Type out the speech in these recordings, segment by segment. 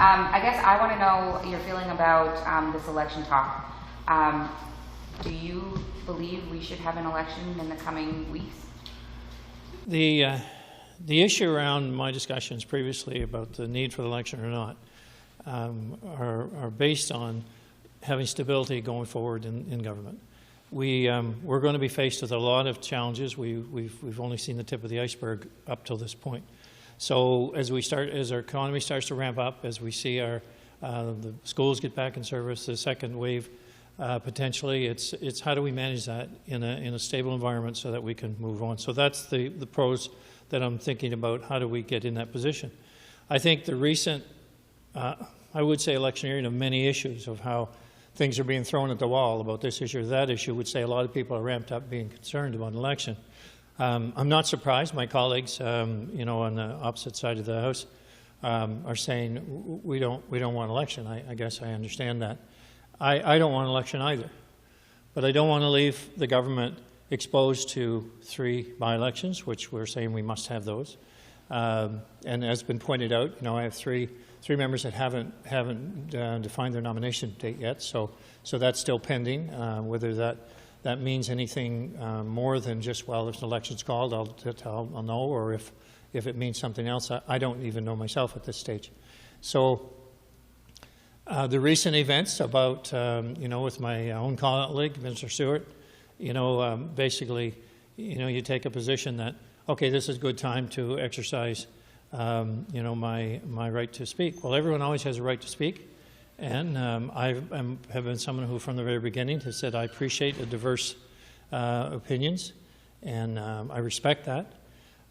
I guess I want to know your feeling about this election talk. Do you believe we should have an election in the coming weeks? The issue around my discussions previously about the need for the election or not are based on having stability going forward in government. We're going to be faced with a lot of challenges. We've only seen the tip of the iceberg up till this point. So as our economy starts to ramp up, as we see the schools get back in service, the second wave potentially, it's how do we manage that in a stable environment so that we can move on. So that's the pros that I'm thinking about. How do we get in that position? I think the recent, I would say, electioneering of many issues of how things are being thrown at the wall about this issue or that issue would say a lot of people are ramped up being concerned about an election. I'm not surprised. My colleagues, on the opposite side of the House, are saying we don't want an election. I guess I understand that. I don't want an election either, but I don't want to leave the government exposed to 3 by-elections, which we're saying we must have those. And as been pointed out, I have three members that haven't defined their nomination date yet, so that's still pending. Whether that means anything more than just, well, if an election's called, I'll know, or if it means something else, I don't even know myself at this stage. So the recent events about, with my own colleague, Mr. Stewart, basically, you take a position that, okay, this is a good time to exercise, my right to speak. Well, everyone always has a right to speak. And I have been someone who, from the very beginning, has said I appreciate the diverse opinions, and I respect that.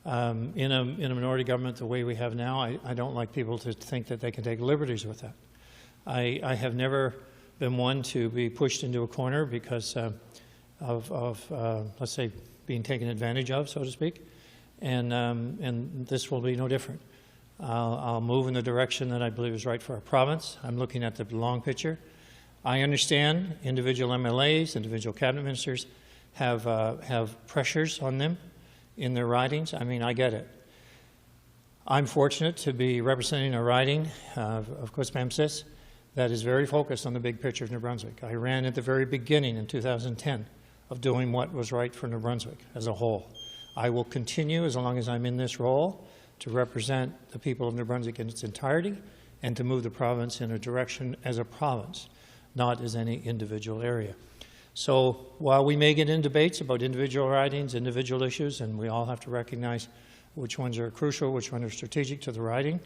In a minority government the way we have now, I don't like people to think that they can take liberties with that. I have never been one to be pushed into a corner because of let's say, being taken advantage of, so to speak, and this will be no different. I'll move in the direction that I believe is right for our province. I'm looking at the long picture. I understand individual MLAs, individual cabinet ministers have pressures on them in their ridings. I mean, I get it. I'm fortunate to be representing a riding of Coast-Pamsis that is very focused on the big picture of New Brunswick. I ran at the very beginning in 2010 of doing what was right for New Brunswick as a whole. I will continue as long as I'm in this role to represent the people of New Brunswick in its entirety and to move the province in a direction as a province, not as any individual area. So while we may get in debates about individual ridings, individual issues, and we all have to recognize which ones are crucial, which ones are strategic to the riding,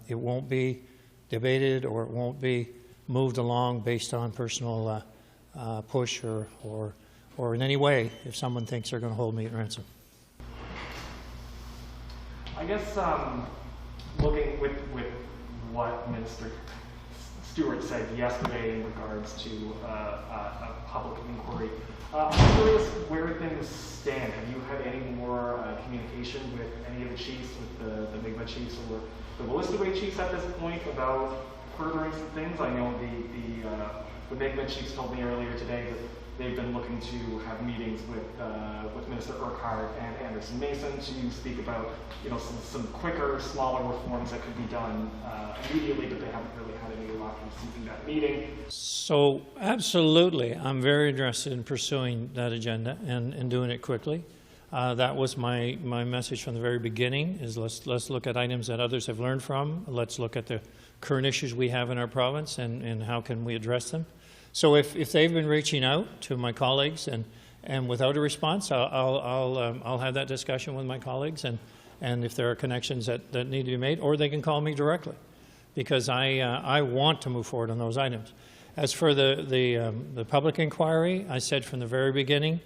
it won't be debated or it won't be moved along based on personal push or in any way if someone thinks they're going to hold me at ransom. I guess looking with what Minister Stewart said yesterday in regards to a public inquiry, I'm curious where things stand. Have you had any more communication with any of the chiefs, with the Mi'kmaq chiefs or the Wolastoqey chiefs at this point about furthering some things? I know the Mi'kmaq chiefs told me earlier today that they've been looking to have meetings with Minister Urquhart and Anderson Mason to speak about, some quicker, smaller reforms that could be done immediately, but they haven't really had any luck in seeking that meeting. So absolutely, I'm very interested in pursuing that agenda and doing it quickly. That was my message from the very beginning, is let's look at items that others have learned from. Let's look at the current issues we have in our province and how can we address them. So if they've been reaching out to my colleagues and without a response, I'll have that discussion with my colleagues and if there are connections that need to be made, or they can call me directly, because I want to move forward on those items. As for the public inquiry, I said from the very beginning,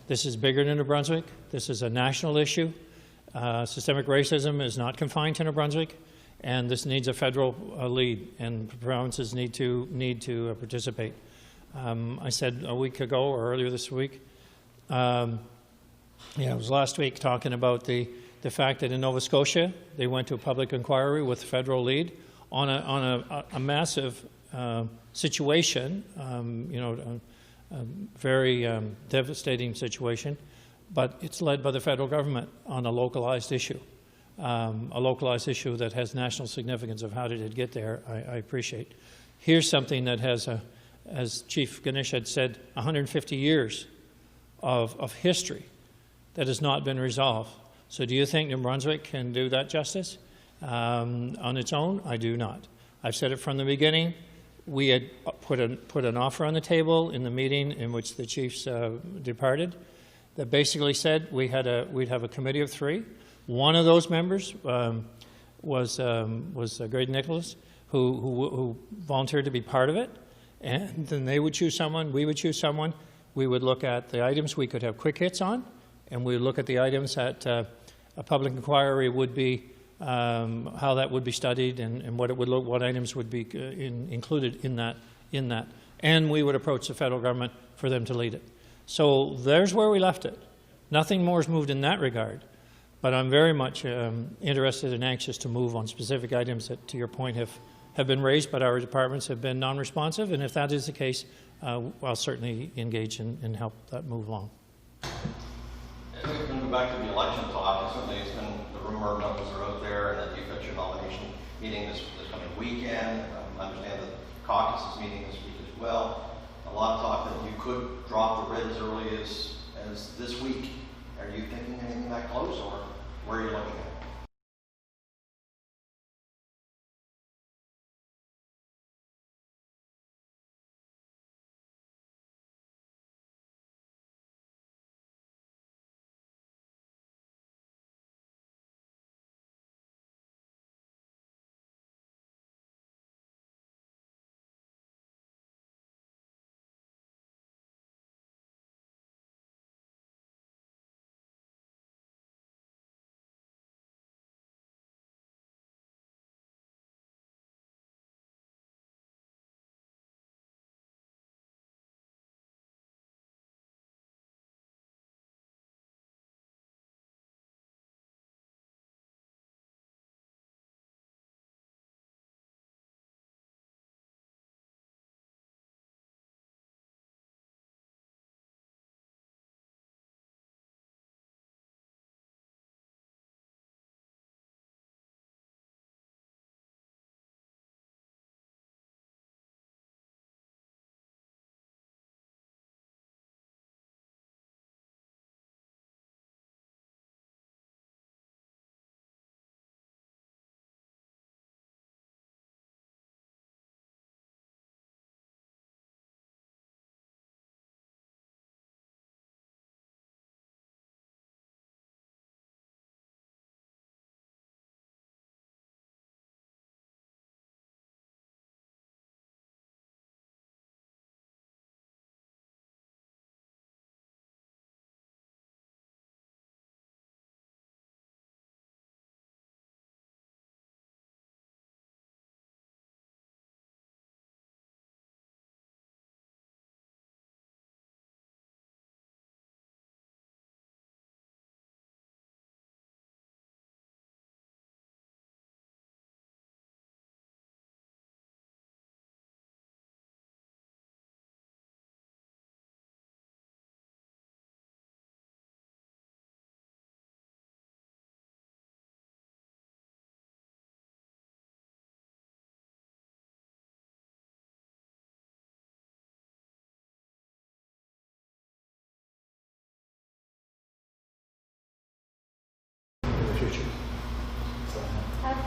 this is bigger than New Brunswick. This is a national issue. Systemic racism is not confined to New Brunswick, and this needs a federal lead, and provinces need to participate. I said a week ago or earlier this week, it was last week, talking about the fact that in Nova Scotia they went to a public inquiry with federal lead on a massive situation, a very devastating situation, but it's led by the federal government on a localized issue. a localized issue that has national significance of how did it get there, I appreciate. Here's something that has, as Chief Ganesh had said, 150 years of history that has not been resolved. So do you think New Brunswick can do that justice on its own? I do not. I've said it from the beginning. We had put an offer on the table in the meeting in which the chiefs departed that basically said we'd have a committee of 3. One of those members was Grady Nicholas, who volunteered to be part of it, and then they would choose someone, we would choose someone. We would look at the items we could have quick hits on, and we would look at the items that a public inquiry would be, how that would be studied, and what it would look, what items would be included in that. And we would approach the federal government for them to lead it. So there's where we left it. Nothing more has moved in that regard. But I'm very much interested and anxious to move on specific items that, to your point, have been raised, but our departments have been non-responsive. And if that is the case, I'll certainly engage and help that move along. And we can go back to the election talk. Certainly, it's been the rumor numbers are out there, and that you've got your nomination meeting this coming weekend. I understand the caucus is meeting this week as well. A lot of talk that you could drop the writ as early as this week. Are you thinking anything that close, or where are you looking at?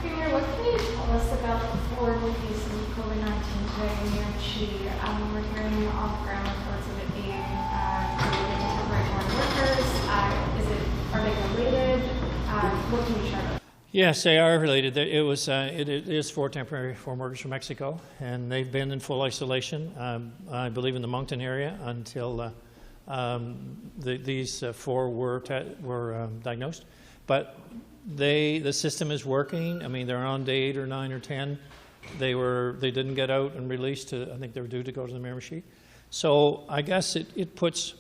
Premier, what can you tell us about the 4 new cases of COVID-19 today near Chi? We're hearing on the ground reports of it being related to temporary foreign workers. Are they related? What can you share about? Yes, they are related. It is 4 temporary foreign workers from Mexico, and they've been in full isolation, I believe, in the Moncton area until these 4 were diagnosed. But the system is working. I mean, they're on day 8 or 9 or 10. They didn't get out and released. I think they were due to go to the Miramichi. So I guess it puts,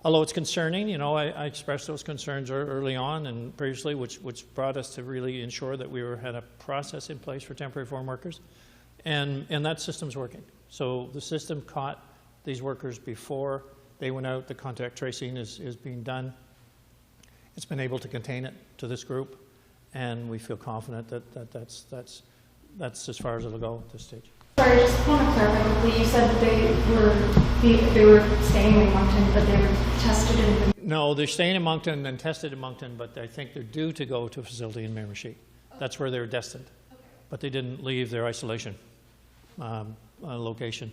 although it's concerning, you know, I expressed those concerns early on and previously, which brought us to really ensure that we had a process in place for temporary foreign workers, and that system's working. So the system caught these workers before they went out. The contact tracing is being done. It's been able to contain it to this group, and we feel confident that that's as far as it'll go at this stage. Sorry, I just want to clarify quickly. You said they were staying in Moncton, but they were tested in. No, they're staying in Moncton and tested in Moncton, but I think they're due to go to a facility in Miramichi. That's where they were destined, but they didn't leave their isolation location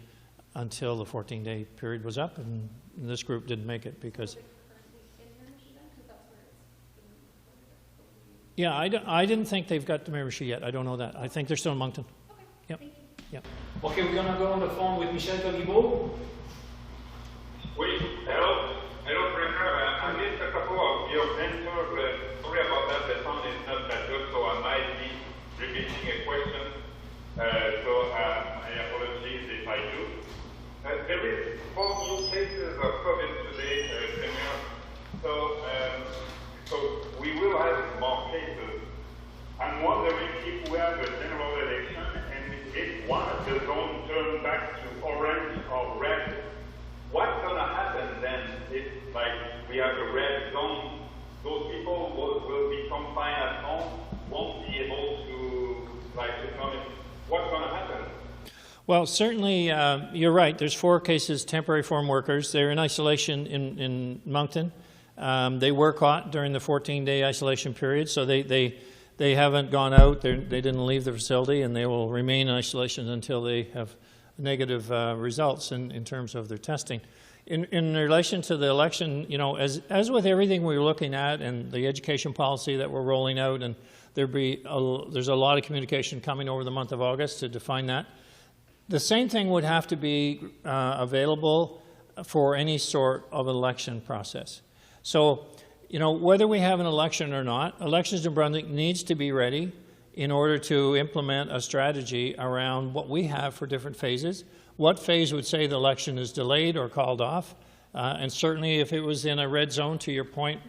until the 14-day period was up, and this group didn't make it because. Yeah, I didn't think they've got to Miramichi yet. I don't know that. I think they're still in Moncton. Yep. Yep. Okay, we're gonna go on the phone with Michel Tolibo. Oui, hello. Hello, Premier. I missed a couple of your answers. Sorry about that. The sound is not that good, so I might be repeating a question. My apologies if I do. There is 4 new cases of COVID today, Premier. So we will have more cases. I'm wondering if we have a general election and if one of the zones turn back to orange or red, what's going to happen then if, like, we have a red zone? Those people will be confined at home, won't be able to, to come in. What's going to happen? Well, certainly, you're right. There's 4 cases, temporary foreign workers. They're in isolation in Moncton. They were caught during the 14-day isolation period, so they haven't gone out. They didn't leave the facility, and they will remain in isolation until they have negative results in terms of their testing. In relation to the election, you know, as with everything we're looking at and the education policy that we're rolling out, and there's a lot of communication coming over the month of August to define that. The same thing would have to be available for any sort of election process. So, you know, whether we have an election or not, Elections New Brunswick needs to be ready in order to implement a strategy around what we have for different phases. What phase would say the election is delayed or called off? And certainly if it was in a red zone, to your point,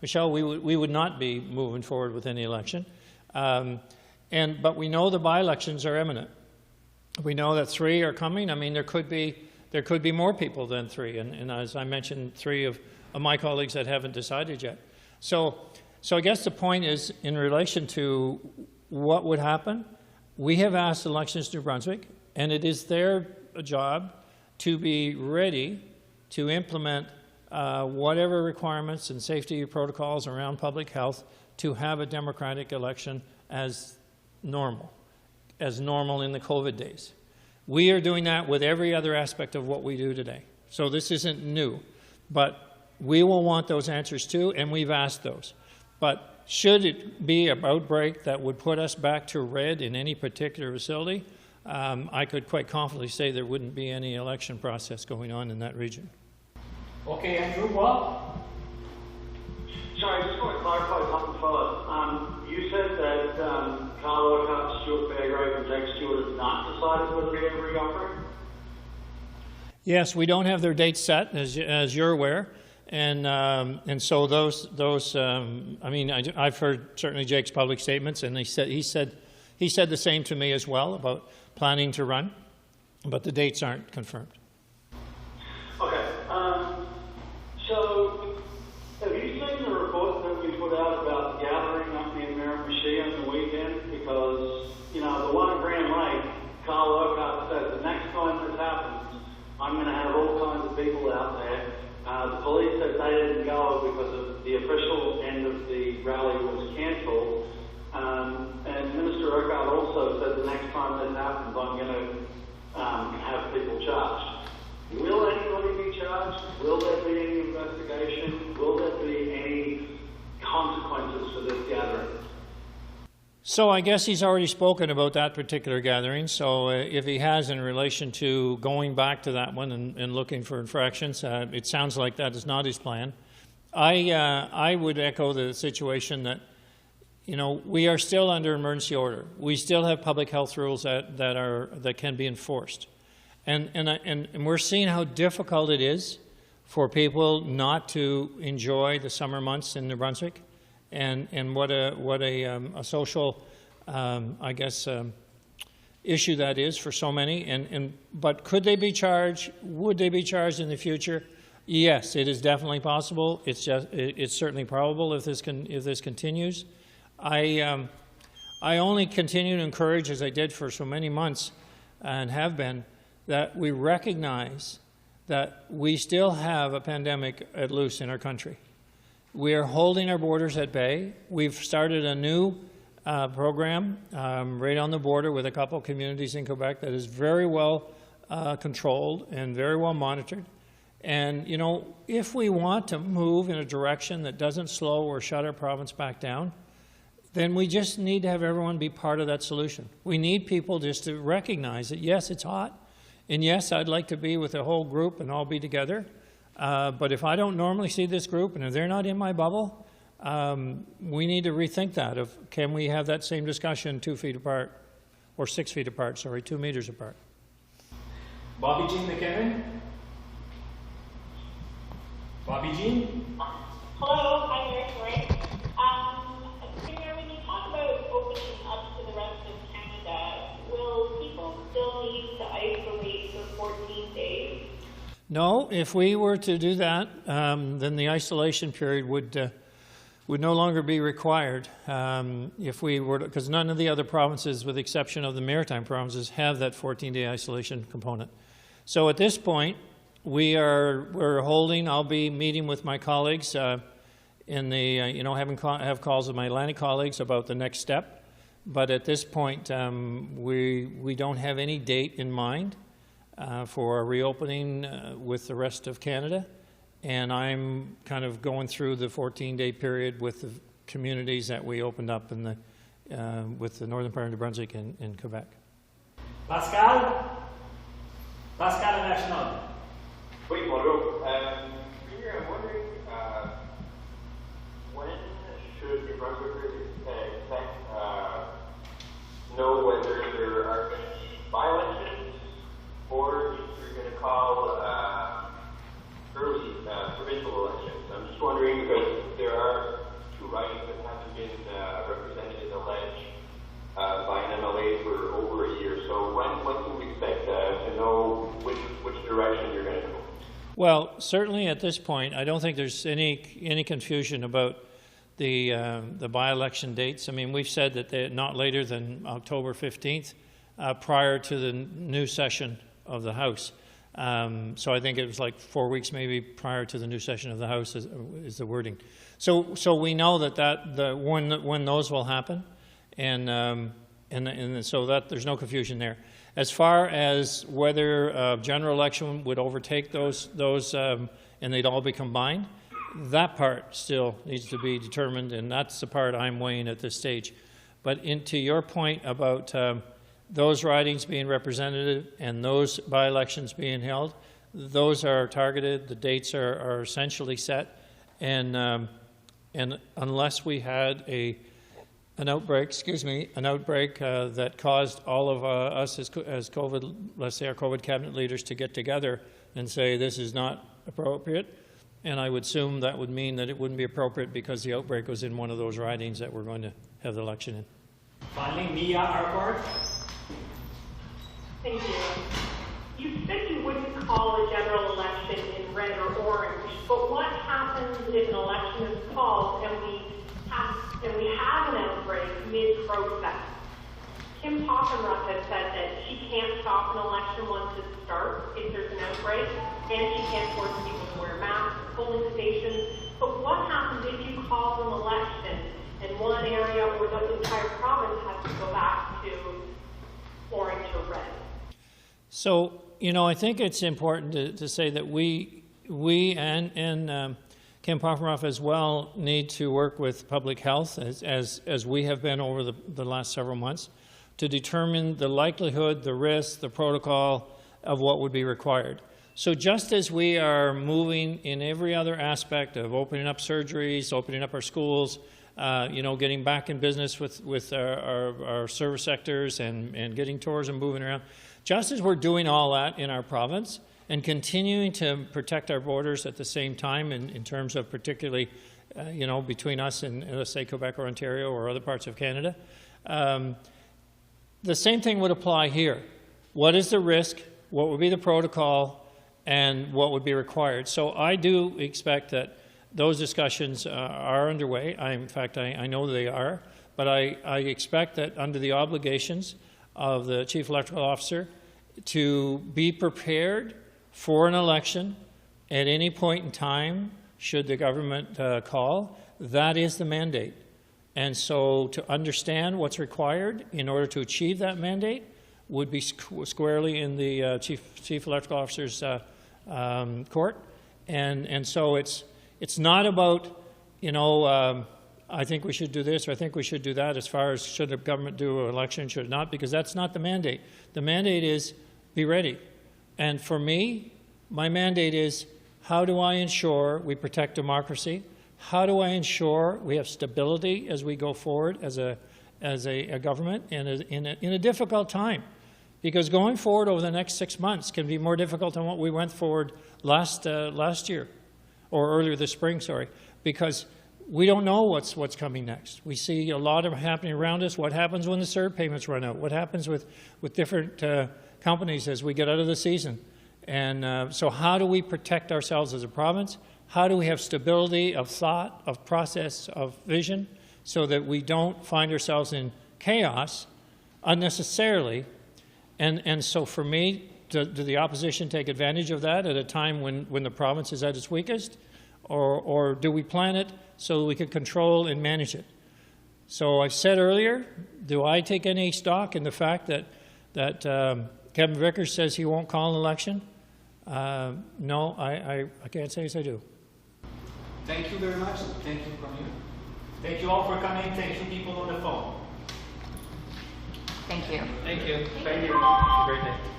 Michelle, we would not be moving forward with any election. But we know the by-elections are imminent. We know that 3 are coming. I mean, there could be more people than 3, and as I mentioned, 3 of my colleagues that haven't decided yet. So I guess the point is, in relation to what would happen, we have asked Elections New Brunswick, and it is their job to be ready to implement whatever requirements and safety protocols around public health to have a democratic election as normal in the COVID days. We are doing that with every other aspect of what we do today. So this isn't new, but we will want those answers too, and we've asked those. But should it be an outbreak that would put us back to red in any particular facility, I could quite confidently say there wouldn't be any election process going on in that region. Okay, Andrew, what? Sorry, I just want to clarify something first. You said that Carl Urquhart, Stuart Fairgrave and Jake Stewart have not decided whether they're going to reoperate? Yes, we don't have their dates set, as you're aware. And so those I mean, I've heard certainly Jake's public statements, and he said the same to me as well about planning to run, but the dates aren't confirmed. Okay. So have you seen the report that we put out about the gathering up near Miramichi on the weekend? Because, you know, the one at Grand Lake, Carl Urquhart said, the next time this happens, I'm going to have all kinds of people out there. The police said they didn't go because of the official end of the rally was cancelled. And Minister Urquhart also said the next time this happens, I'm going to have people charged. Will anybody be charged? Will there be any investigation? Will there be any consequences for this gathering? So I guess he's already spoken about that particular gathering. So if he has in relation to going back to that one and looking for infractions, it sounds like that is not his plan. I would echo the situation that, you know, we are still under emergency order. We still have public health rules that can be enforced. And we're seeing how difficult it is for people not to enjoy the summer months in New Brunswick, and what a social, I guess, issue that is for so many. But could they be charged? Would they be charged in the future? Yes, it is definitely possible. It's certainly probable if this continues. I only continue to encourage, as I did for so many months and have been, that we recognize that we still have a pandemic at loose in our country. We are holding our borders at bay. We've started a new program right on the border with a couple of communities in Quebec that is very well controlled and very well monitored. And, you know, if we want to move in a direction that doesn't slow or shut our province back down, then we just need to have everyone be part of that solution. We need people just to recognize that, yes, it's hot, and yes, I'd like to be with a whole group and all be together, but if I don't normally see this group and if they're not in my bubble, we need to rethink that of, can we have that same discussion 2 feet apart, or 6 feet apart, sorry, 2 meters apart. Bobby Jean McKinnon? Bobby Jean? Hello, hi there, sorry. Premier, when you talk about opening up to the rest of Canada, will people still need to isolate for 14 days? No, if we were to do that, then the isolation period would no longer be required. If we were, because none of the other provinces, with the exception of the maritime provinces, have that 14-day isolation component. So at this point, we're holding. I'll be meeting with my colleagues in the have calls with my Atlantic colleagues about the next step. But at this point, we don't have any date in mind for a reopening with the rest of Canada, and I'm kind of going through the 14-day period with the communities that we opened up in the with the northern part of Brunswick and Quebec. Pascal National. Oui, bonjour. Premier, I'm wondering when should New Brunswickers expect know whether there are going to be by-elections or if you're going to call early provincial elections? I'm just wondering because there are 2 ridings that haven't been represented in the ledge by an MLA for over a year. So when can we expect to know which direction you're going to go? Well, certainly at this point, I don't think there's any confusion about the by-election dates. I mean, we've said that they're not later than October 15th, prior to the new session of the House. So I think it was like 4 weeks maybe prior to the new session of the House is the wording. So we know that when those will happen, and so that there's no confusion there. As far as whether a general election would overtake those and they'd all be combined, that part still needs to be determined, and that's the part I'm weighing at this stage. But to your point about those ridings being represented and those by-elections being held, those are targeted, the dates are essentially set, and unless we had an outbreak that caused all of us as COVID, let's say our COVID cabinet leaders, to get together and say this is not appropriate. And I would assume that would mean that it wouldn't be appropriate because the outbreak was in one of those ridings that we're going to have the election in. Finally, Mia Arcourt. Thank you. You said you wouldn't call a general election in red or orange, but what happens if an election is called and we have an outbreak mid-process? Kim Poffenruff has said that she can't stop an election once it starts if there's an outbreak, and she can't force people to wear masks at polling stations. But what happens if you call an election and one area or the entire province has to go back to orange or red? So, I think it's important to say that we and Kim Poffenruff as well need to work with public health, as we have been over the last several months, to determine the likelihood, the risk, the protocol of what would be required. So just as we are moving in every other aspect of opening up surgeries, opening up our schools, getting back in business with our service sectors and getting tourism moving around, just as we're doing all that in our province and continuing to protect our borders at the same time in terms of particularly, between us and, let's say, Quebec or Ontario or other parts of Canada, the same thing would apply here. What is the risk? What would be the protocol? And what would be required? So I do expect that those discussions are underway. In fact, I know they are. But I expect that under the obligations of the Chief Electoral Officer to be prepared for an election at any point in time, should the government call. That is the mandate. And so to understand what's required in order to achieve that mandate would be squarely in the Chief Electoral Officer's court. And so it's not about, I think we should do this or I think we should do that as far as should the government do an election, should it not, because that's not the mandate. The mandate is be ready. And for me, my mandate is how do I ensure we protect democracy? How do I ensure we have stability as we go forward as a government in a difficult time? Because going forward over the next 6 months can be more difficult than what we went forward last year, or earlier this spring, sorry, because we don't know what's coming next. We see a lot of happening around us. What happens when the CERB payments run out? What happens with different companies as we get out of the season? And so how do we protect ourselves as a province? How do we have stability of thought, of process, of vision, so that we don't find ourselves in chaos unnecessarily? And so for me, do the opposition take advantage of that at a time when the province is at its weakest? Or do we plan it so we can control and manage it? So I said earlier, do I take any stock in the fact that Kevin Vickers says he won't call an election? No, I can't say as I do. Thank you very much. Thank you from you. Thank you all for coming. Thank you people on the phone. Thank you. Thank you. Thank you. Have a great day.